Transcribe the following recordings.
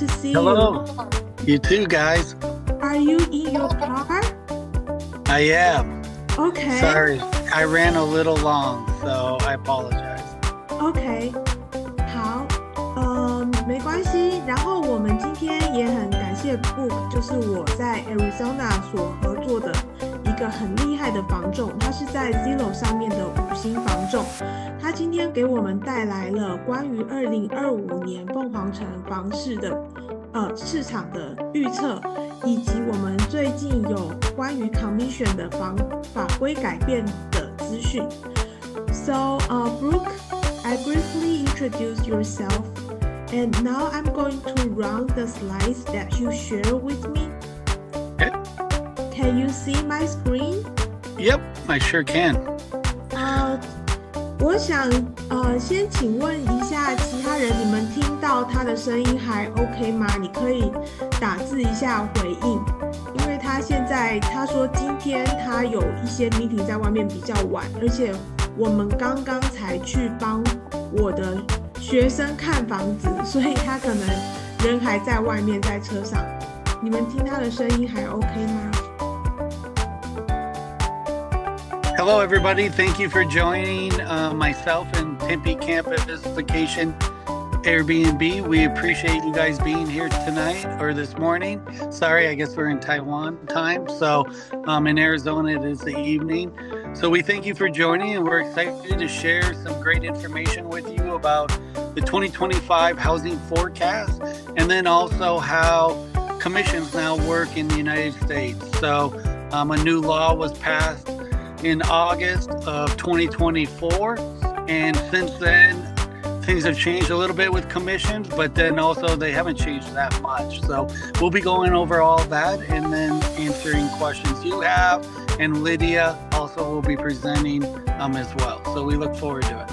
to see Hello. you. You too, guys. Are you in your car? I am. Okay. Sorry, I ran a little long, so I apologize. OK， 好，没关系。然后我们今天也很感谢 Brock， 就是我在 Arizona 所合作的一个很厉害的房仲，他是在 Zillow 上面的5星房仲。他今天给我们带来了关于2025年凤凰城房市的市场的预测，以及我们最近有关于 commission 的法规改变的资讯。So, Brock, I briefly introduce yourself, and now I'm going to run the slides that you share with me. Okay. Can you see my screen? Yep, I sure can. 我想先请问一下其他人，你们听到他的声音还 OK 吗？你可以打字一下回应，因为他说今天他有一些 meeting 在外面比较晚，而且我们刚刚才去帮我的学生看房子，所以他可能人还在外面，在车上。你们听他的声音还 OK 吗？ Hello, everybody. Thank you for joining myself and Tempe Campus Vacation Airbnb. We appreciate you guys being here tonight or this morning. Sorry, I guess we're in Taiwan time. So in Arizona, it is the evening. So we thank you for joining, and we're excited to share some great information with you about the 2025 housing forecast, and then also how commissions now work in the United States. So a new law was passed in August of 2024, and since then things have changed a little bit with commissions, but then also they haven't changed that much. So we'll be going over all that and then answering questions you have, and Lydia also will be presenting as well. So we look forward to it.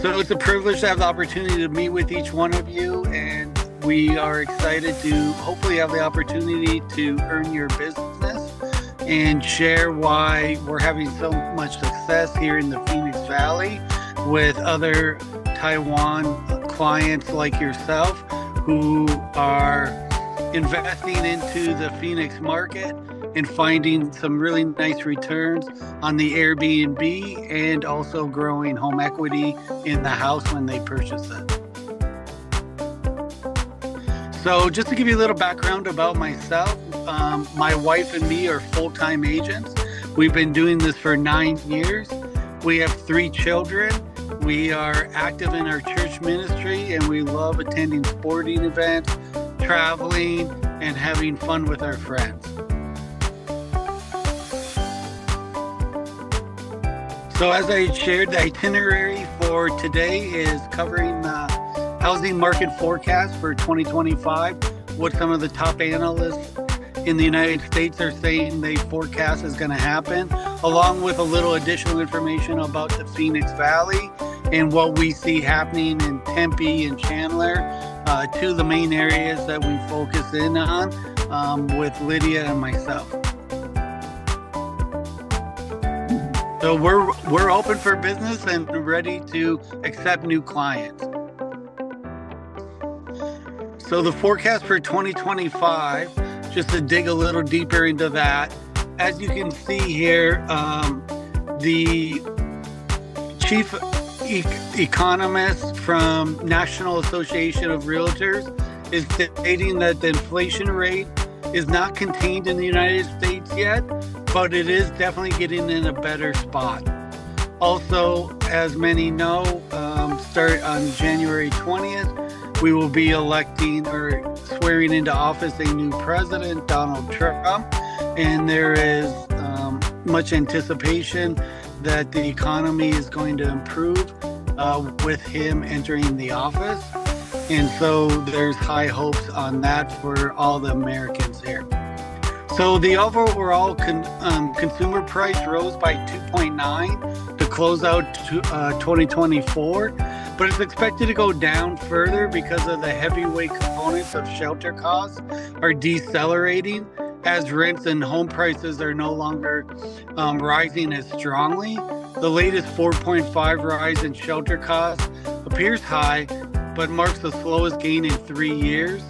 So it's a privilege to have the opportunity to meet with each one of you, and we are excited to hopefully have the opportunity to earn your business and share why we're having so much success here in the Phoenix Valley with other Taiwan clients like yourself who are investing into the Phoenix market and finding some really nice returns on the Airbnb, and also growing home equity in the house when they purchase it. So just to give you a little background about myself, my wife and me are full-time agents. We've been doing this for 9 years. We have 3 children. We are active in our church ministry, and we love attending sporting events, traveling, and having fun with our friends. So as I shared, the itinerary for today is covering the housing market forecast for 2025, what some of the top analysts in the United States are saying they forecast is going to happen, along with a little additional information about the Phoenix Valley and what we see happening in Tempe and Chandler, 2 of the main areas that we focus in on with Lydia and myself. So we're open for business and ready to accept new clients. So the forecast for 2025, just to dig a little deeper into that, as you can see here, the chief economist from National Association of Realtors is stating that the inflation rate is not contained in the United States yet, but it is definitely getting in a better spot. Also, as many know, start on January 20th, we will be electing or swearing into office a new president, Donald Trump, and there is much anticipation that the economy is going to improve with him entering the office. And so there's high hopes on that for all the Americans here. So the overall consumer price rose by 2.9 to close out 2024, but it's expected to go down further because of the heavyweight components of shelter costs are decelerating as rents and home prices are no longer rising as strongly. The latest 4.5 rise in shelter costs appears high, but marks the slowest gain in 3 years,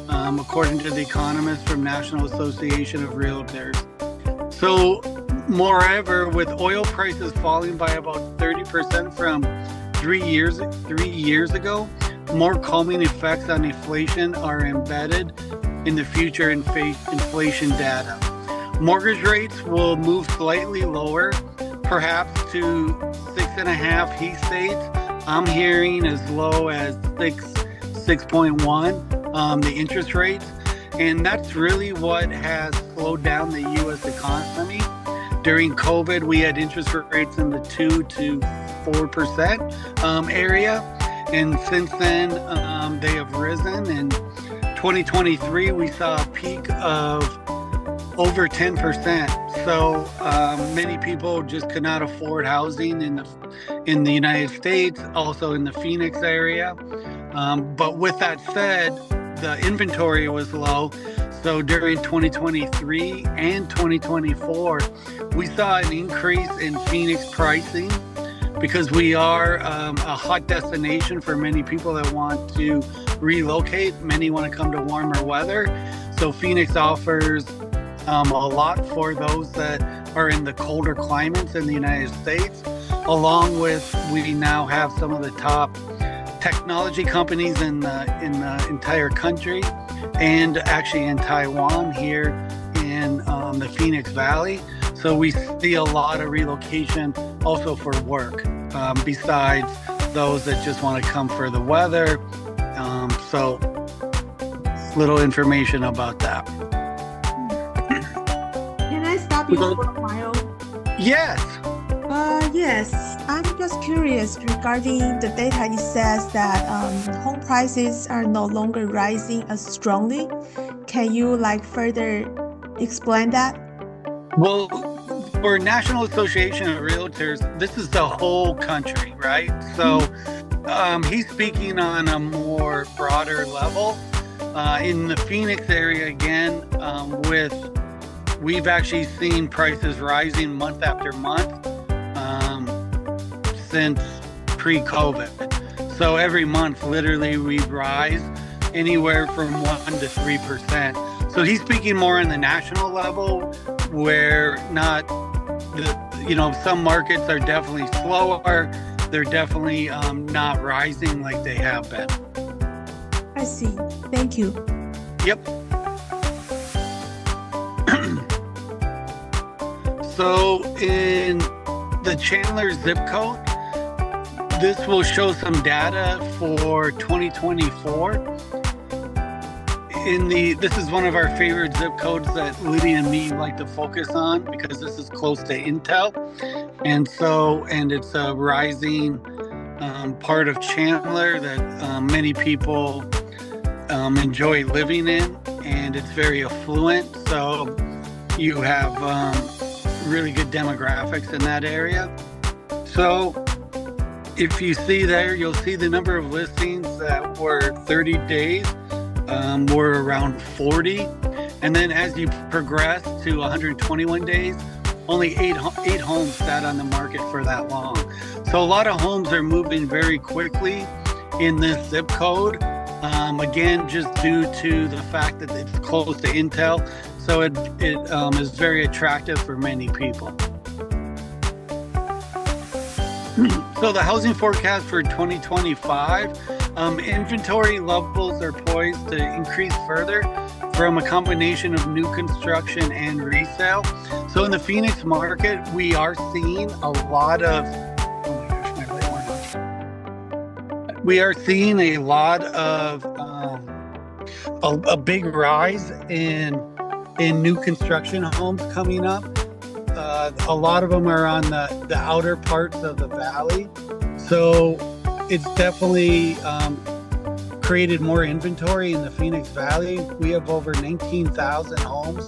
according to the economist from National Association of Realtors. So, moreover, with oil prices falling by about 30% from 3 years ago, more calming effects on inflation are embedded in the future inflation data. Mortgage rates will move slightly lower, perhaps to 6.5 heat states. I'm hearing as low as 6.1, the interest rates. And that's really what has slowed down the U.S. economy. During COVID, we had interest rates in the 2 to 4% area. And since then, they have risen. In 2023, we saw a peak of over 10%. So many people just could not afford housing in the United States, also in the Phoenix area. But with that said, the inventory was low. So during 2023 and 2024, we saw an increase in Phoenix pricing because we are a hot destination for many people that want to relocate. Many want to come to warmer weather. So Phoenix offers a lot for those that are in the colder climates in the United States, along with we now have some of the top technology companies in the entire country, and actually in Taiwan here in the Phoenix Valley. So we see a lot of relocation also for work, besides those that just want to come for the weather. So little information about that. Can I stop you for a while? Yes. Yes, I'm just curious regarding the data. It says that home prices are no longer rising as strongly. Can you further explain that? Well, for National Association of Realtors, this is the whole country, right? So he's speaking on a more broader level. In the Phoenix area, again, we've actually seen prices rising month after month since pre-COVID. So every month, literally, we rise anywhere from 1 to 3%. So he's speaking more on the national level, where some markets are definitely slower. They're definitely not rising like they have been. I see. Thank you. Yep. So in the Chandler zip code, this will show some data for 2024. This is one of our favorite zip codes that Lydia and me like to focus on because this is close to Intel, and it's a rising part of Chandler that many people enjoy living in, and it's very affluent. So you have really good demographics in that area. So if you see there, you'll see the number of listings that were 30 days were around 40. And then as you progress to 121 days, only eight homes sat on the market for that long. So a lot of homes are moving very quickly in this zip code. Again, just due to the fact that it's close to Intel. So it is very attractive for many people. So the housing forecast for 2025, inventory levels are poised to increase further from a combination of new construction and resale. So in the Phoenix market, we are seeing a lot of, a big rise in new construction homes coming up. A lot of them are on the outer parts of the valley. So it's definitely created more inventory in the Phoenix Valley. We have over 19,000 homes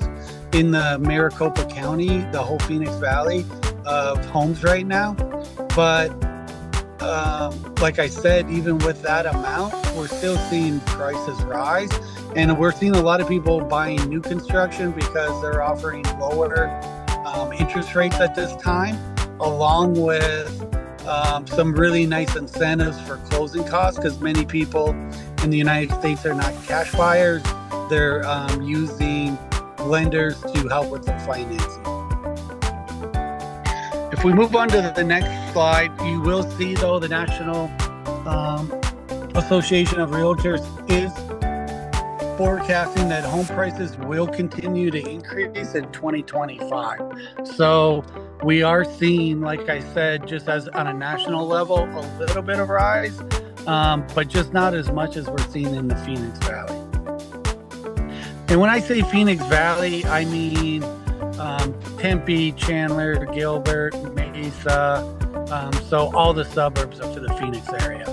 in the Maricopa County, the whole Phoenix Valley of homes right now. But like I said, even with that amount, we're still seeing prices rise. And we're seeing a lot of people buying new construction because they're offering lower interest rates at this time. along with some really nice incentives for closing costs, because many people in the United States are not cash buyers. They're using lenders to help with the financing. If we move on to the next slide, you will see, though, the National Association of Realtors is forecasting that home prices will continue to increase in 2025. So we are seeing, like I said, just as on a national level, a little bit of rise, but just not as much as we're seeing in the Phoenix Valley. And when I say Phoenix Valley, I mean Tempe, Chandler, Gilbert, Mesa, so all the suburbs up to the Phoenix area.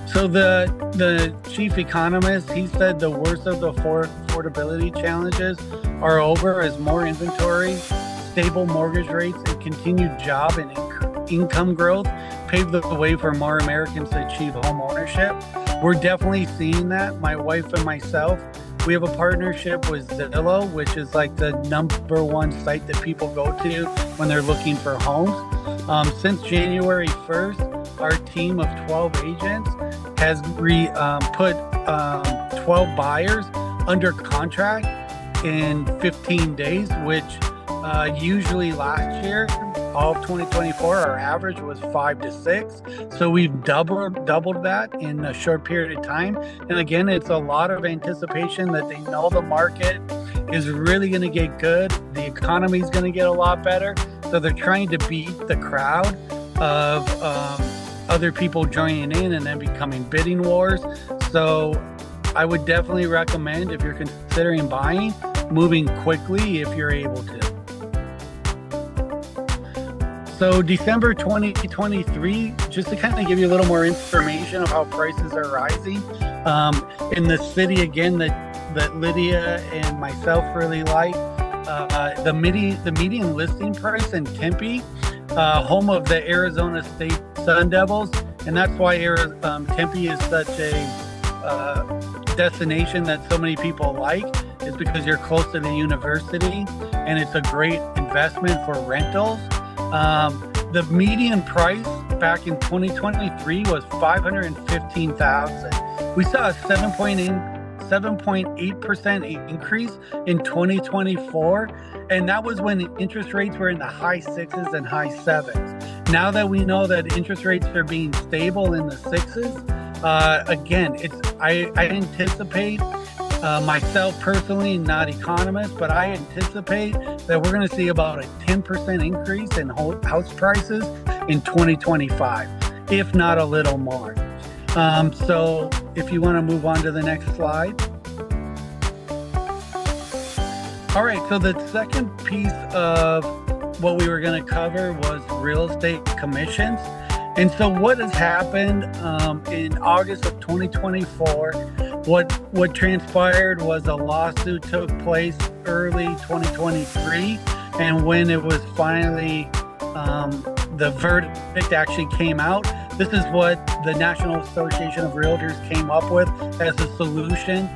So the chief economist, he said the worst of the affordability challenges are over as more inventory, stable mortgage rates, and continued job and income growth pave the way for more Americans to achieve home ownership. We're definitely seeing that. My wife and myself, we have a partnership with Zillow, which is like the #1 site that people go to when they're looking for homes. Since January 1st, our team of 12 agents has put 12 buyers under contract in 15 days, which usually last year, all of 2024, our average was 5 to 6. So we've doubled that in a short period of time. And again, it's a lot of anticipation that they know the market is really going to get good. The economy is going to get a lot better. So they're trying to beat the crowd of other people joining in and then becoming bidding wars. So I would definitely recommend, if you're considering buying, moving quickly if you're able to. So December 2023, just to kind of give you a little more information of how prices are rising. In the city, again, that Lydia and myself really like, the median listing price in Tempe, home of the Arizona State Sun Devils, and that's why Tempe is such a destination that so many people like, is because you're close to the university and it's a great investment for rentals. The median price back in 2023 was $515,000. We saw a 7.8% increase in 2024, and that was when interest rates were in the high 6s and high 7s. Now that we know that interest rates are being stable in the 6s, again, I anticipate, myself personally, not economist, but I anticipate that we're going to see about a 10% increase in house prices in 2025, if not a little more. So if you want to move on to the next slide. All right, so the second piece of what we were going to cover was real estate commissions. And so what has happened in August of 2024, what transpired was a lawsuit took place early 2023. And when it was finally, the verdict actually came out, this is what the National Association of Realtors came up with as a solution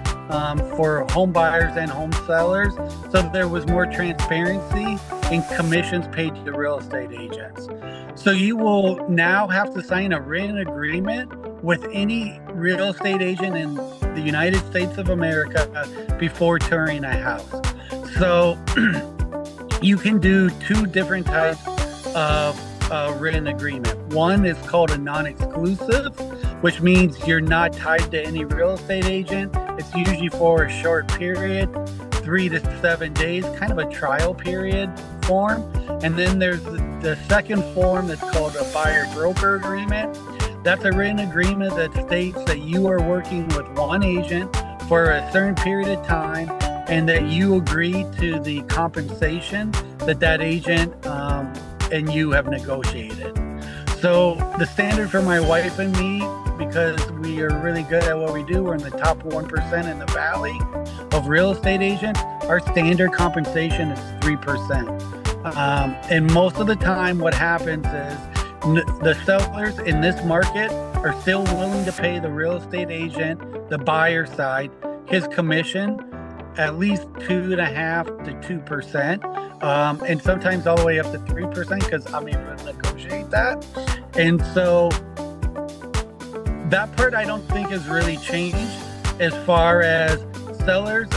for home buyers and home sellers. So there was more transparency in commissions paid to real estate agents. So you will now have to sign a written agreement with any real estate agent in the United States of America before touring a house. So you can do two different types of written agreement. One is called a non-exclusive, which means you're not tied to any real estate agent. It's usually for a short period, 3 to 7 days, kind of a trial period form. And then there's the second form that's called a buyer-broker agreement. That's a written agreement that states that you are working with one agent for a certain period of time and that you agree to the compensation that agent and you have negotiated. So the standard for my wife and me, because we are really good at what we do, we're in the top 1% in the valley of real estate agents, our standard compensation is 3%. And most of the time what happens is the sellers in this market are still willing to pay the real estate agent, the buyer side, his commission at least 2.5% to 2%, and sometimes all the way up to 3% because I'm able to negotiate that. And so that part I don't think has really changed as far as sellers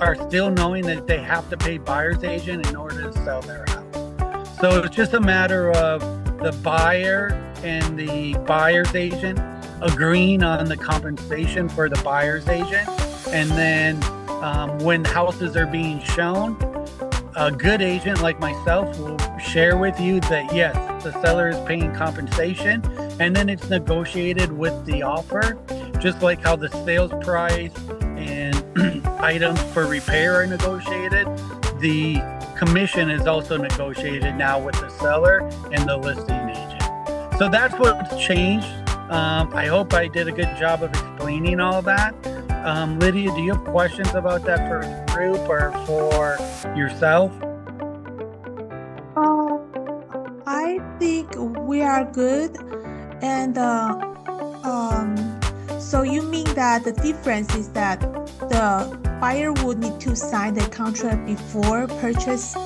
are still knowing that they have to pay buyer's agent in order to sell their house. So it's just a matter of the buyer and the buyer's agent agreeing on the compensation for the buyer's agent. And then when houses are being shown, a good agent like myself will share with you that yes, the seller is paying compensation, and then it's negotiated with the offer, just like how the sales price and items for repair are negotiated. The commission is also negotiated now with the seller and the listing agent. So that's what's changed. I hope I did a good job of explaining all that. Lydia, do you have questions about that for the group or for yourself? I think we are good. And so you mean that the difference is that the buyer would need to sign the contract before purchase,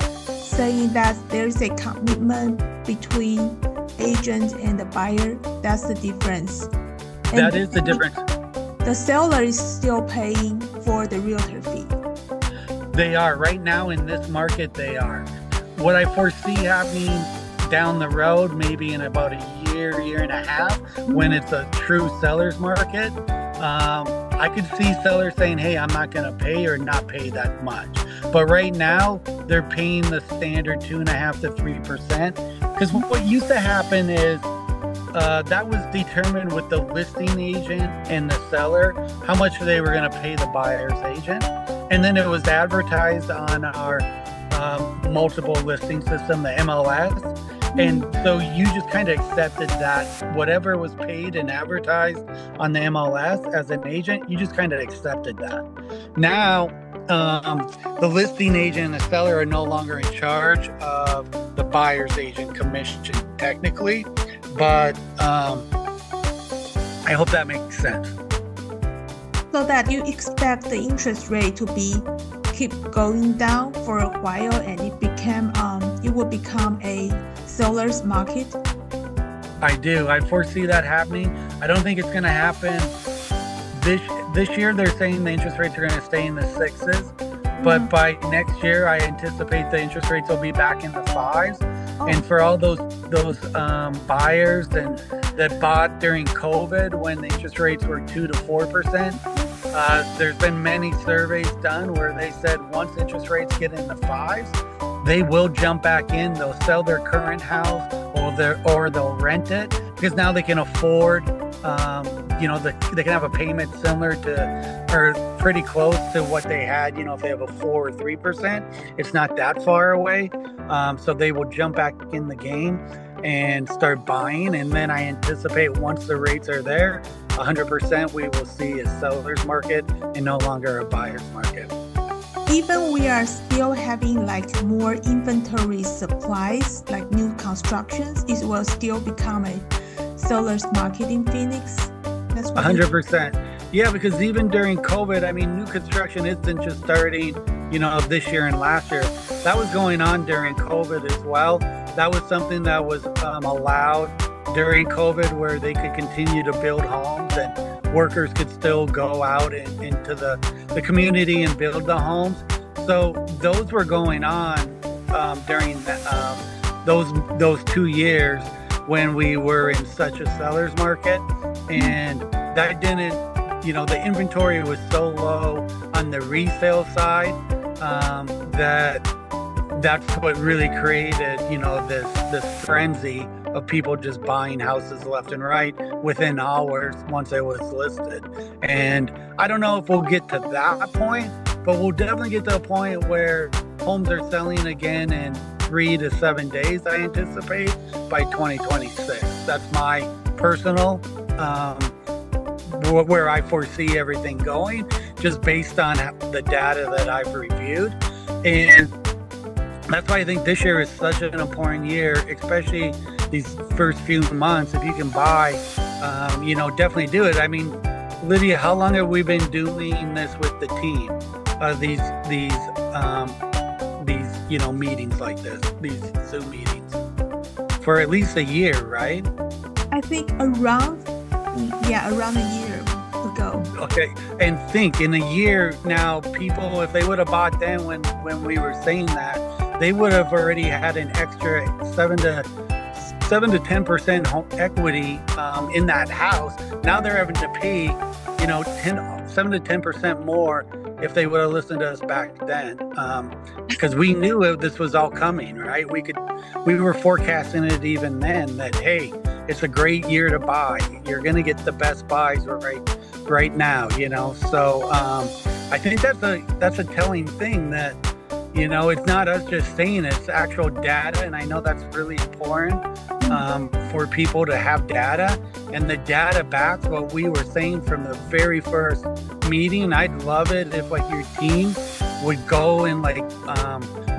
saying that there's a commitment between agent and the buyer. That's the difference. And that is the difference. The seller is still paying for the realtor fee. They are. Right now in this market, they are. What I foresee happening down the road, maybe in about a year and a half, when it's a true seller's market, I could see sellers saying, hey, I'm not going to pay or not pay that much. But right now, they're paying the standard 2.5% to 3%. Because what used to happen is that was determined with the listing agent and the seller, how much they were going to pay the buyer's agent. And then it was advertised on our multiple listing system, the MLS. And so you just kind of accepted that whatever was paid and advertised on the MLS as an agent, you just kind of accepted that. Now, the listing agent and the seller are no longer in charge of the buyer's agent commission technically, but I hope that makes sense. So that you expect the interest rate to keep going down for a while, and it will become a seller's market? I do. I foresee that happening. I don't think it's going to happen this year. They're saying the interest rates are going to stay in the 6s, but by next year, I anticipate the interest rates will be back in the 5s. And for all those buyers that bought during COVID when the interest rates were 2 to 4%, there's been many surveys done where they said once interest rates get in the 5s, they will jump back in. They'll sell their current house or they'll rent it because now they can afford, they can have a payment similar to or pretty close to what they had, if they have a 4 or 3%, it's not that far away. So they will jump back in the game and start buying. And then I anticipate once the rates are there, 100% we will see a seller's market and no longer a buyer's market. Even we are still having more inventory supplies, like new constructions, it will still become a seller's market in Phoenix. That's what 100%. Yeah, because even during COVID, new construction isn't just starting, this year and last year. That was going on during COVID as well. That was something that was allowed during COVID, where they could continue to build homes and workers could still go out into the community and build the homes. So those were going on during those 2 years when we were in such a seller's market. And that didn't, the inventory was so low on the resale side that's what really created, this frenzy of people just buying houses left and right within hours once it was listed. And I don't know if we'll get to that point, but we'll definitely get to a point where homes are selling again in 3 to 7 days, I anticipate, by 2026. That's my personal, where I foresee everything going, just based on the data that I've reviewed. And that's why I think this year is such an important year, especially these first few months. If you can buy, definitely do it. Lydia, how long have we been doing this with the team? meetings like this, these Zoom meetings, for at least a year, right? I think around a year ago. Okay, and think in a year now, people, if they would have bought then when we were saying that, they would have already had an extra 7 to 10% home equity in that house. Now they're having to pay, 7 to 10% more if they would have listened to us back then, because we knew this was all coming, right? We were forecasting it even then that, hey, it's a great year to buy. You're going to get the best buys right now, So I think that's a telling thing that, it's not us just saying it, it's actual data. And I know that's really important for people to have data, and the data backs what we were saying from the very first meeting. I'd love it if your team would go and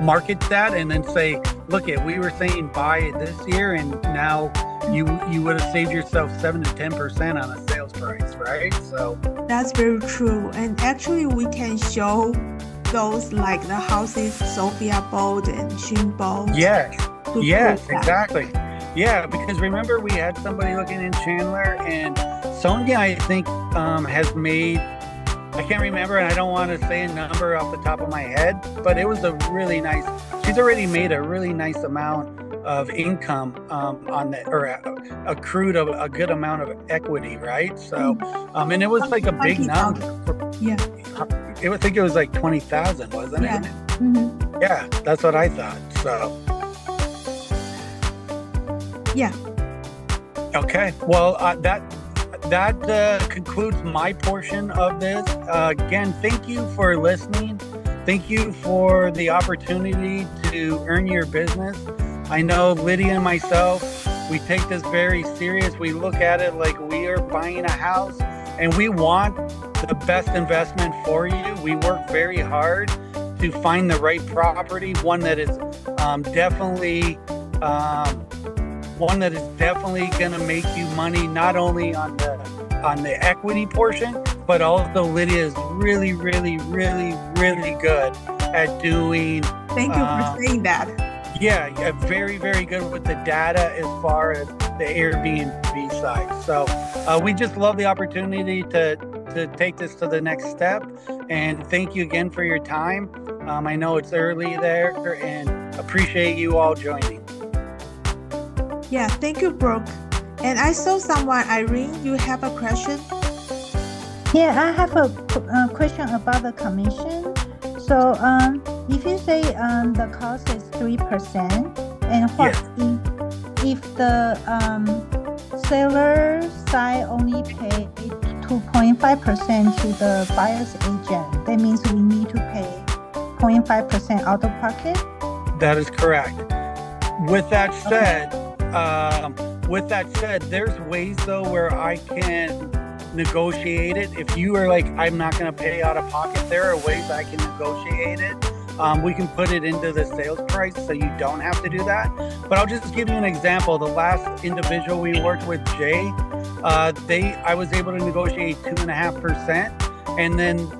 market that and then say, look, we were saying buy it this year, and now you would have saved yourself 7 to 10% on a sales price, right? So that's very true. And actually we can show those like the houses Sophia bought and Shin bought. Yes, exactly. Yeah, because remember we had somebody looking in Chandler, and Sonia, I think, has made, I can't remember, and I don't want to say a number off the top of my head, but it was a really nice, she's already made a really nice amount of income on that, or accrued a good amount of equity, right? So, and it was like a big number. I think it was like 20,000, wasn't it? Mm-hmm. Yeah, that's what I thought. So. Yeah. Okay. Well, that concludes my portion of this. Again, thank you for listening. Thank you for the opportunity to earn your business. I know Lydia and myself, we take this very serious. We look at it like we are buying a house, and we want the best investment for you. We work very hard to find the right property, one that is definitely going to make you money, not only on the equity portion, but also Lydia is really, really, really, really good at doing. Thank you for saying that. Yeah, very, very good with the data as far as the Airbnb side. So we just love the opportunity to take this to the next step. And thank you again for your time. I know it's early there, and appreciate you all joining. Yeah, thank you, Brock. And I saw someone, Irene, you have a question? Yeah, I have a question about the commission. So if you say the cost is 3%, and what if the seller side only pay 2.5% to the buyer's agent, that means we need to pay 0.5% out of pocket? That is correct. With that said, there's ways though where I can negotiate it. If you are like, I'm not going to pay out of pocket, there are ways I can negotiate it. We can put it into the sales price so you don't have to do that. But I'll just give you an example. The last individual we worked with, Jay, I was able to negotiate 2.5%, and then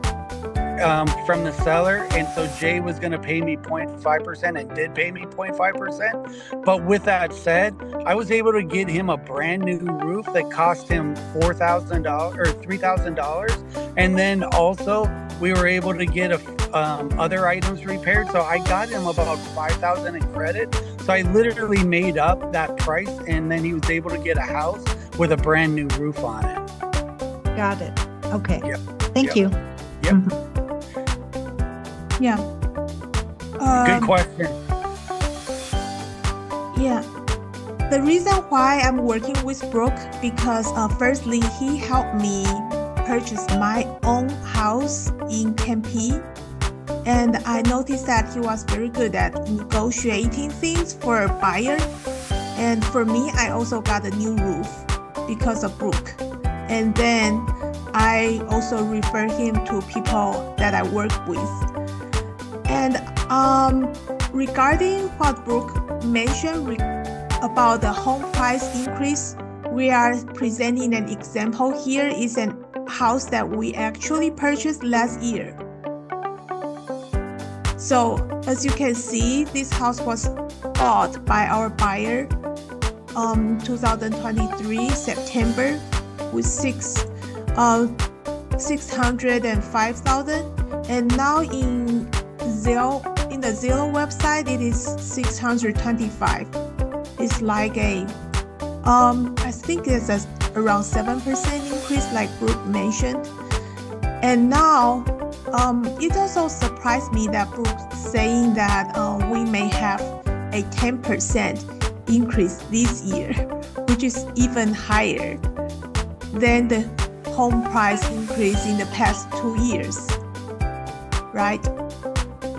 from the seller, and so Jay was going to pay me 0.5% and did pay me 0.5%. But with that said, I was able to get him a brand new roof that cost him $4,000 or $3,000, and then also we were able to get other items repaired. So I got him about $5,000 in credit. So I literally made up that price, and then he was able to get a house with a brand new roof on it. Got it. Okay. Yep. Thank you. Yep. Mm-hmm. Yeah. Good question. Yeah. The reason why I'm working with Brock, because firstly, he helped me purchase my own house in Tempe. And I noticed that he was very good at negotiating things for a buyer. And for me, I also got a new roof because of Brock. And then I also refer him to people that I work with. And regarding what Brock mentioned about the home price increase, we are presenting an example here. Is a house that we actually purchased last year. So as you can see, this house was bought by our buyer 2023 September with 605,000, and now in the Zillow website it is 625. It's like I think it's around 7% increase, like Brooke mentioned. And now it also surprised me that Brooke saying that we may have a 10% increase this year, which is even higher than the home price increase in the past 2 years, right?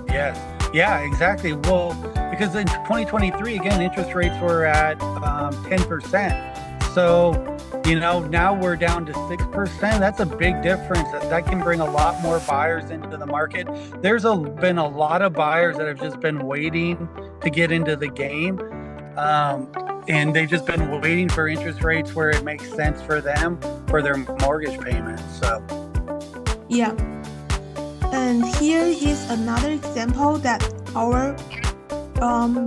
Yes. Yeah, exactly. Well, because in 2023, again, interest rates were at 10%. So, now we're down to 6%. That's a big difference. That can bring a lot more buyers into the market. There's been a lot of buyers that have just been waiting to get into the game. And they've just been waiting for interest rates where it makes sense for them for their mortgage payments. So, yeah. And here is another example that our home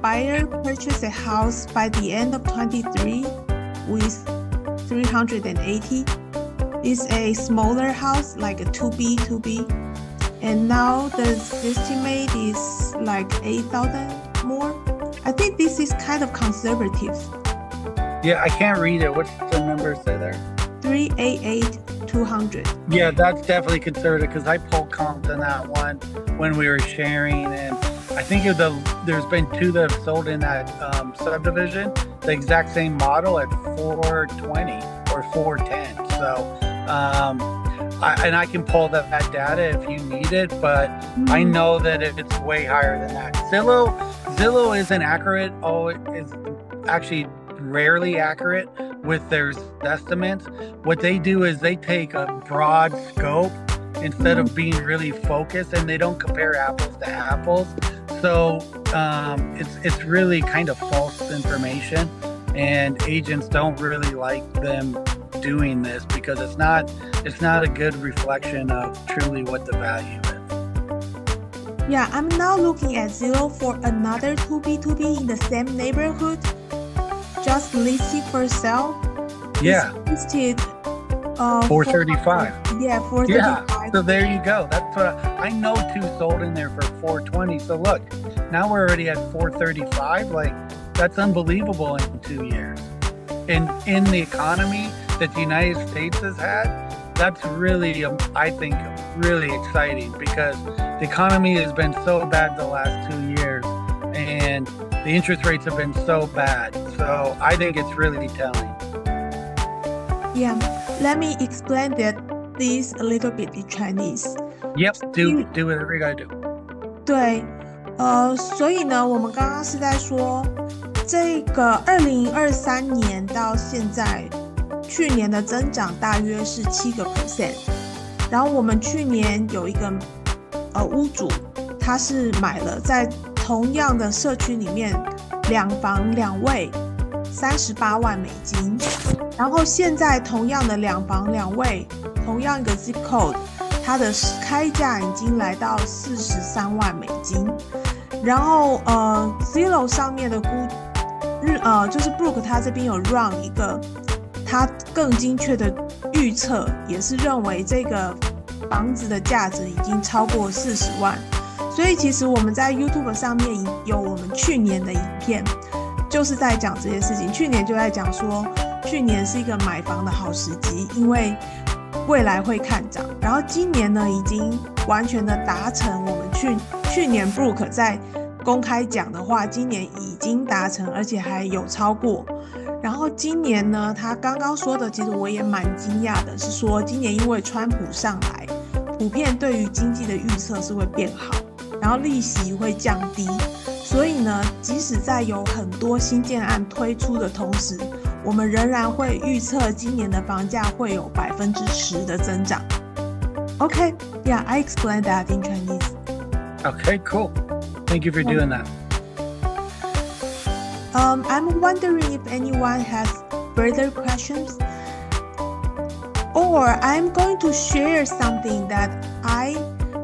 buyer purchased a house by the end of 23 with 380. It's a smaller house, like a 2B, and now the estimate is like 8,000 more. I think this is kind of conservative. Yeah, I can't read it. What's the number say there? 388,200. Yeah, that's definitely conservative because I pulled comps on that one when we were sharing, and I think there's been 2 that have sold in that subdivision, the exact same model at 420 or 410. So, I can pull that data if you need it, but I know that it's way higher than that. Zillow isn't accurate. It is actually rarely accurate with their estimates. What they do is they take a broad scope instead of being really focused, and they don't compare apples to apples. So it's really kind of false information, and agents don't really like them doing this because it's not a good reflection of truly what the value is. Yeah, I'm now looking at Zillow for another 2B in the same neighborhood, just listed for sale. Yeah. It's listed 435. Yeah, 435. Yeah, so there you go. That's what I know. 2 sold in there for 420. So look, now we're already at 435. Like, that's unbelievable in 2 years. And in the economy that the United States has had, that's really, I think, really exciting because the economy has been so bad the last 2 years, and the interest rates have been so bad. So I think it's really telling. Yeah, let me explain this a little bit in Chinese. Yep, do whatever you gotta do. 对，所以呢，我们刚刚是在说这个2023年到现在，去年的增长大约是7%。然后我们去年有一个屋主，他是买了在同样的社区里面2房2卫，38万美金。然后现在同样的2房2卫，同样一个 zip code， 它的开价已经来到43万美金。然后Zillow 上面的就是 Brook 他这边有 run 一个他更精确的预测，也是认为这个房子的价值已经超过40万。所以其实我们在 YouTube 上面有我们去年的影片，就是在讲这些事情。去年就在讲说，去年是一个买房的好时机，因为未来会看涨。然后今年呢，已经完全的达成我们去年 Brook 在公开讲的话，今年已经达成，而且还有超过。然后今年呢，他刚刚说的，其实我也蛮惊讶的，是说今年因为川普上来，普遍对于经济的预测是会变好，然后利息会降低，所以呢，即使在有很多新建案推出的同时，我们仍然会预测今年的房价会有10%的增长。Okay, yeah, I explained that in Chinese. Okay, cool. Thank you for doing that. I'm wondering if anyone has further questions, or I'm going to share something that I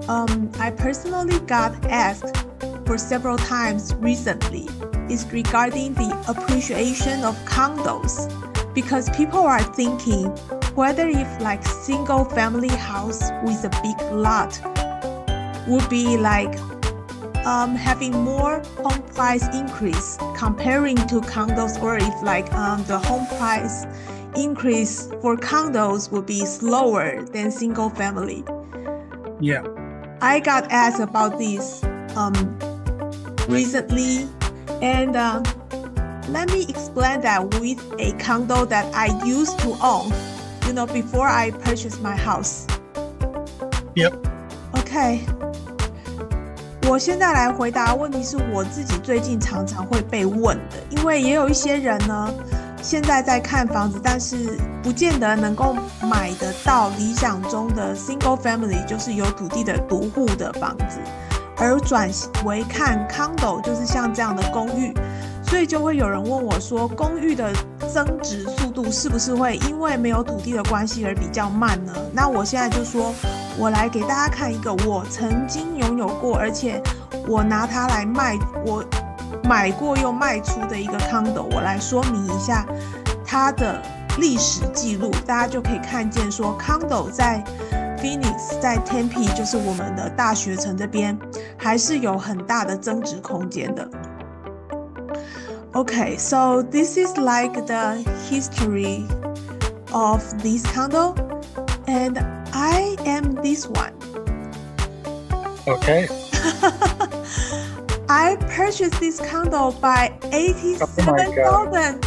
I personally got asked for several times recently is regarding the appreciation of condos, because people are thinking whether if like single family house with a big lot would be like having more home price increase comparing to condos, or if like the home price increase for condos would be slower than single family. Yeah. I got asked about this recently, and let me explain that with a condo that I used to own, before I purchased my house. Yep. Okay. 我现在来回答问题是我自己最近常常会被问的，因为也有一些人呢，现在在看房子，但是不见得能够买得到理想中的 single family， 就是有土地的独户的房子，而转为看 condo， 就是像这样的公寓，所以就会有人问我说，公寓的增值速度是不是会因为没有土地的关系而比较慢呢？那我现在就说，我来给大家看一个我曾经拥有过，而且我拿它来卖，我买过又卖出的一个 condo， 我来说明一下它的历史记录，大家就可以看见说 condo 在 Phoenix 在 Tempe 就是我们的大学城这边还是有很大的增值空间的。Okay, so this is like the history of this condo, and I am this one. Okay. I purchased this condo by $87,000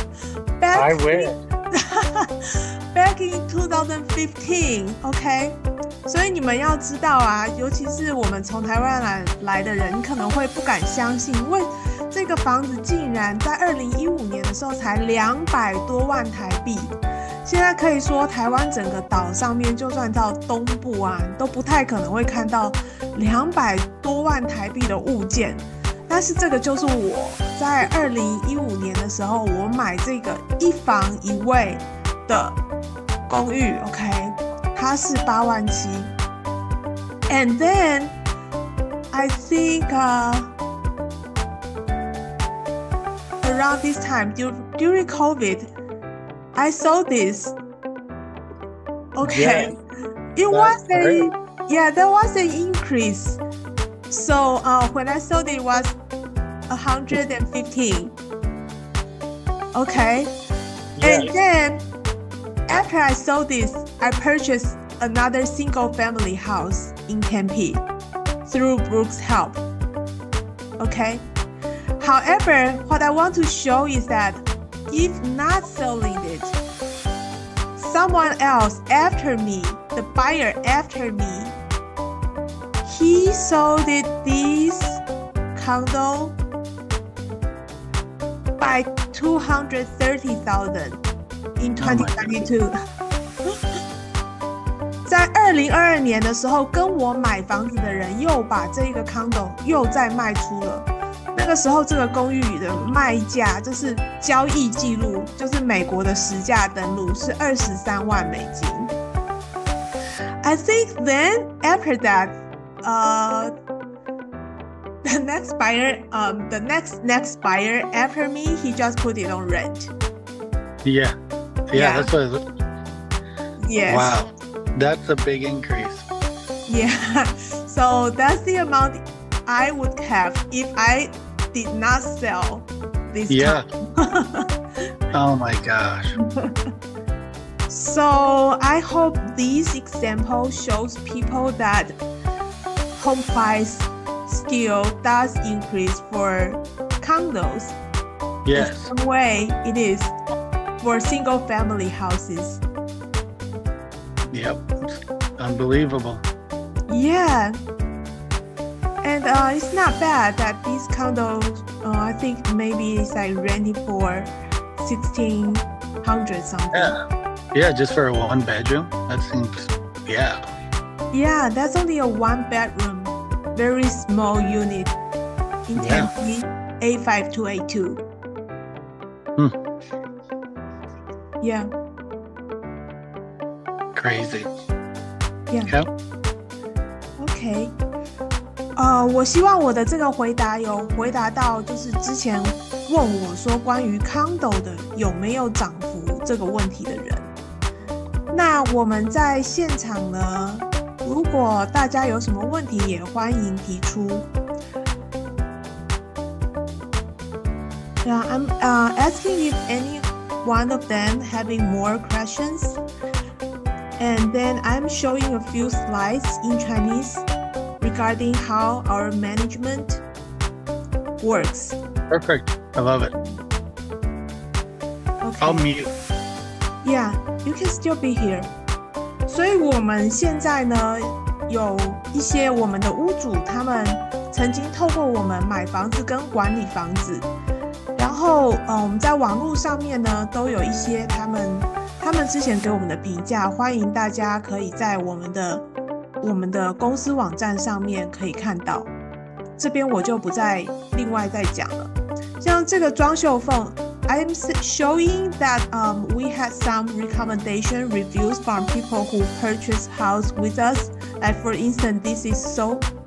back in 2015. Okay. 所以你们要知道啊，尤其是我们从台湾来的人，你可能会不敢相信，因为这个房子竟然在2015年的时候才200多万台币。现在可以说台湾整个岛上面，就算到东部啊，都不太可能会看到200多万台币的物件。但是这个就是我在2015年的时候，我买这个一房一卫的公寓 ，OK， 它是8万7。And then I think around this time during COVID, I sold this. Okay, it was there was an increase. So when I sold it was 115. Okay, and then after I sold this, I purchased another single family house in Tempe through Brook's help. Okay. However, what I want to show is that if not selling it, someone else after me, the buyer after me, he sold this condo by $230,000 in 2022. 在2022年的时候，跟我买房子的人又把这个 condo 又再卖出了。那个时候，这个公寓的卖价就是交易记录，就是美国的实价登录是23万美金。I think then after that, the next buyer, the next buyer after me, he just put it on rent. Yeah. That's what. Yes. Wow, that's a big increase. Yeah. So that's the amount I would have if I did not sell this condo. Oh my gosh. So I hope this example shows people that home price still does increase for condos. Yes. The same way it is for single family houses. Yep. Unbelievable. Yeah. And it's not bad that this condo, I think maybe it's like rented for $1,600 something. Yeah, just for a one bedroom. That seems, Yeah, that's only a one bedroom, very small unit in Tempe, A5282. Yeah. Crazy. Yeah. Okay. Okay. 我希望我的这个回答有回答到，就是之前问我说关于 condo 的有没有涨幅这个问题的人。那我们在现场呢，如果大家有什么问题，也欢迎提出。Yeah, I'm asking if any one of them having more questions, and then I'm showing a few slides in Chinese regarding how our management works. Perfect. I love it. Okay. I'll mute. Yeah, you can still be here. 所以我们现在呢，有一些我们的屋主，他们曾经透过我们买房子跟管理房子，然后我们在网络上面呢，都有一些他们之前给我们的评价，欢迎大家可以在我们的公司网站上面可以看到。这边我就不再另外再讲了。像这个装修缝 I'm showing that we had some recommendation reviews from people who purchased house with us. Like for instance, this is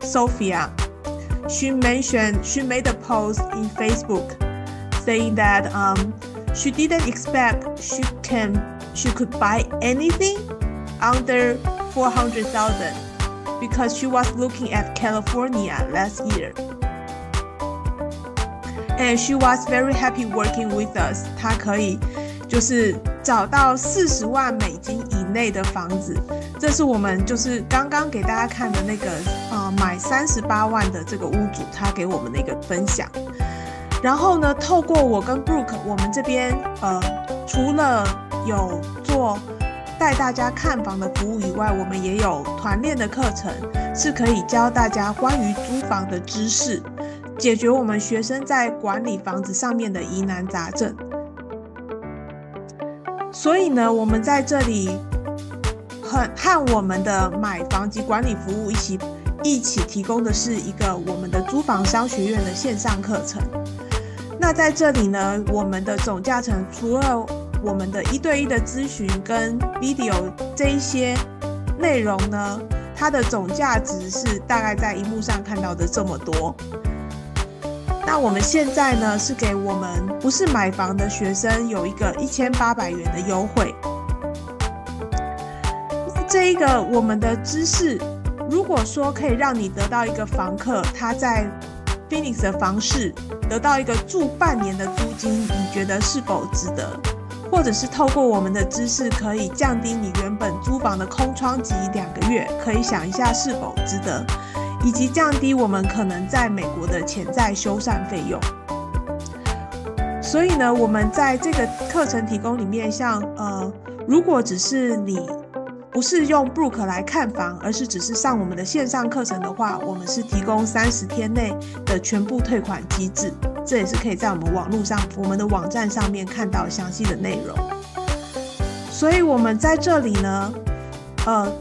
Sophia. She made a post in Facebook saying that she didn't expect she could buy anything under 400,000 because she was looking at California last year. And she was very happy working with us. 她可以就是找到40万美金以内的房子，这是我们就是刚刚给大家看的那个买38万的这个屋主，他给我们的一个分享。然后呢，透过我跟 Brook 我们这边除了有做带大家看房的服务以外，我们也有团练的课程，是可以教大家关于租房的知识，解决我们学生在管理房子上面的疑难杂症。所以呢，我们在这里和我们的买房及管理服务一起提供的是一个我们的租房商学院的线上课程。那在这里呢，我们的总价程除了我们的1对1的咨询跟 video 这一些内容呢，它的总价值是大概在荧幕上看到的这么多。那我们现在呢，是给我们不是买房的学生有一个1800元的优惠。这一个我们的知识，如果说可以让你得到一个房客，他在 Phoenix 的房市得到一个住半年的租金，你觉得是否值得？或者是透过我们的知识可以降低你原本租房的空窗期2个月，可以想一下是否值得，以及降低我们可能在美国的潜在修缮费用。所以呢，我们在这个课程提供里面，像如果只是你不是用 Brook 来看房，而是只是上我们的线上课程的话，我们是提供30天内的全部退款机制，这也是可以在我们网络上我们的网站上面看到详细的内容。所以我们在这里呢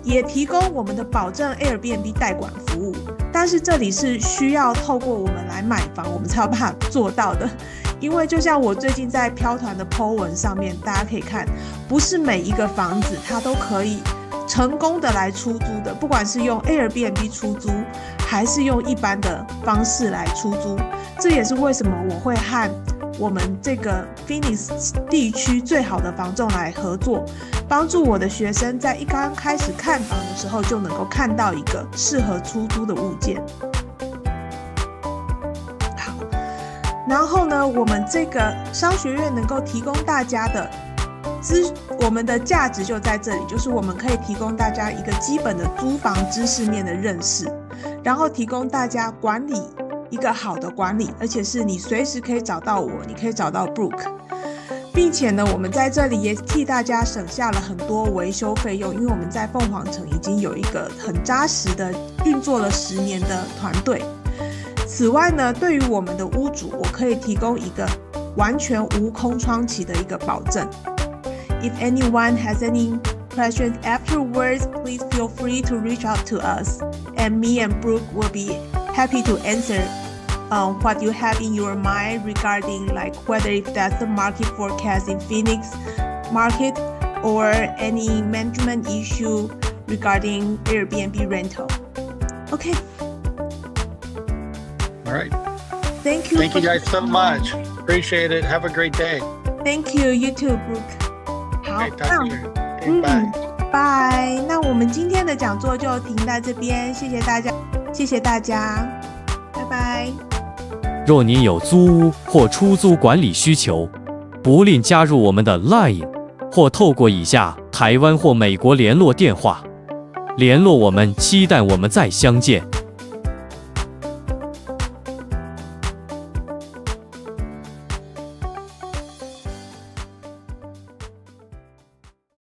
也提供我们的保证 Airbnb 代管服务，但是这里是需要透过我们来买房我们才有办法做到的。因为就像我最近在飘团的 po 文上面，大家可以看，不是每一个房子它都可以成功的来出租的，不管是用 Airbnb 出租还是用一般的方式来出租。这也是为什么我会和我们这个 Phoenix 地区最好的房仲来合作，帮助我的学生在一刚开始看房的时候就能够看到一个适合出租的物件。好，然后呢，我们这个商学院能够提供大家的我们的价值就在这里，就是我们可以提供大家一个基本的租房知识面的认识，然后提供大家管理一个好的管理，而且是你随时可以找到我，你可以找到 Brook， 并且呢，我们在这里也替大家省下了很多维修费用，因为我们在凤凰城已经有一个很扎实的运作了10年的团队。此外呢，对于我们的屋主，我可以提供一个完全无空窗期的一个保证。If anyone has any questions afterwards, please feel free to reach out to us, and me and Brook will be happy to answer what you have in your mind regarding like whether if that's the market forecast in Phoenix market or any management issue regarding Airbnb rental. Okay. All right. Thank you. Thank you guys so much. Appreciate it. Have a great day. Thank you. You too, Brooke. 好， Okay, talk to you. Okay, bye. 拜。那我们今天的讲座就停在这边，谢谢大家，谢谢大家，拜拜。若您有租屋或出租管理需求，不吝加入我们的 LINE 或透过以下台湾或美国联络电话联络我们，期待我们再相见。